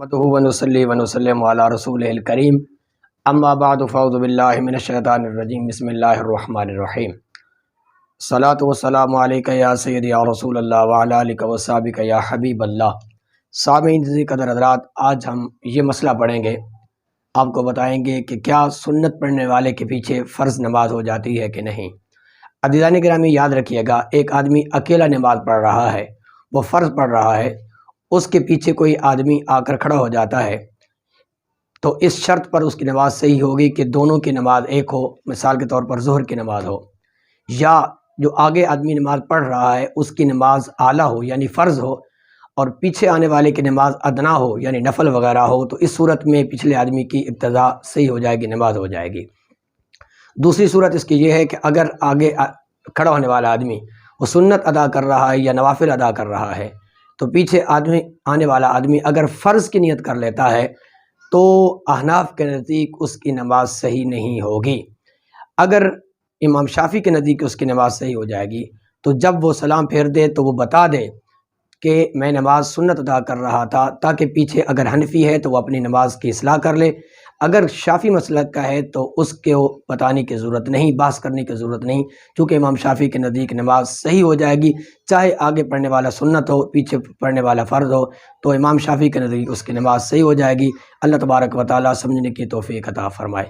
نحمده ونصلي ونسلم على رسوله الكريم اما بعد فاعوذ بالله من الشیطان الرجیم بسم اللہ الرحمن الرحیم صلاۃ والسلام علیک یا سیدی یا رسول اللہ وعلی آلک وصحبک یا حبیب اللہ۔ سامعین قدر حضرات، آج ہم یہ مسئلہ پڑھیں گے، آپ کو بتائیں گے کہ کیا سنت پڑھنے والے کے پیچھے فرض نماز ہو جاتی ہے کہ نہیں۔ عزیزان گرامی، یاد رکھیے گا، ایک آدمی اکیلا نماز پڑھ رہا ہے، وہ فرض پڑھ رہا ہے، اس کے پیچھے کوئی آدمی آ کر کھڑا ہو جاتا ہے تو اس شرط پر اس کی نماز صحیح ہوگی کہ دونوں کی نماز ایک ہو۔ مثال کے طور پر ظہر کی نماز ہو، یا جو آگے آدمی نماز پڑھ رہا ہے اس کی نماز اعلیٰ ہو یعنی فرض ہو، اور پیچھے آنے والے کی نماز ادنا ہو یعنی نفل وغیرہ ہو، تو اس صورت میں پچھلے آدمی کی ابتدا صحیح ہو جائے گی، نماز ہو جائے گی۔ دوسری صورت اس کی یہ ہے کہ اگر آگے کھڑا ہونے والا آدمی وہ سنت ادا کر رہا ہے یا نوافل ادا کر رہا ہے، تو پیچھے آنے والا آدمی اگر فرض کی نیت کر لیتا ہے تو احناف کے نزدیک اس کی نماز صحیح نہیں ہوگی۔ اگر امام شافعی کے نزدیک اس کی نماز صحیح ہو جائے گی تو جب وہ سلام پھیر دے تو وہ بتا دے کہ میں نماز سنت ادا کر رہا تھا، تاکہ پیچھے اگر حنفی ہے تو وہ اپنی نماز کی اصلاح کر لے، اگر شافعی مسلک کا ہے تو اس کے بتانے کی ضرورت نہیں، بحث کرنے کی ضرورت نہیں، کیونکہ امام شافعی کے نزدیک نماز صحیح ہو جائے گی، چاہے آگے پڑھنے والا سنت ہو پیچھے پڑھنے والا فرض ہو، تو امام شافعی کے نزدیک اس کی نماز صحیح ہو جائے گی۔ اللہ تبارک و تعالیٰ سمجھنے کی توفیق عطا فرمائے۔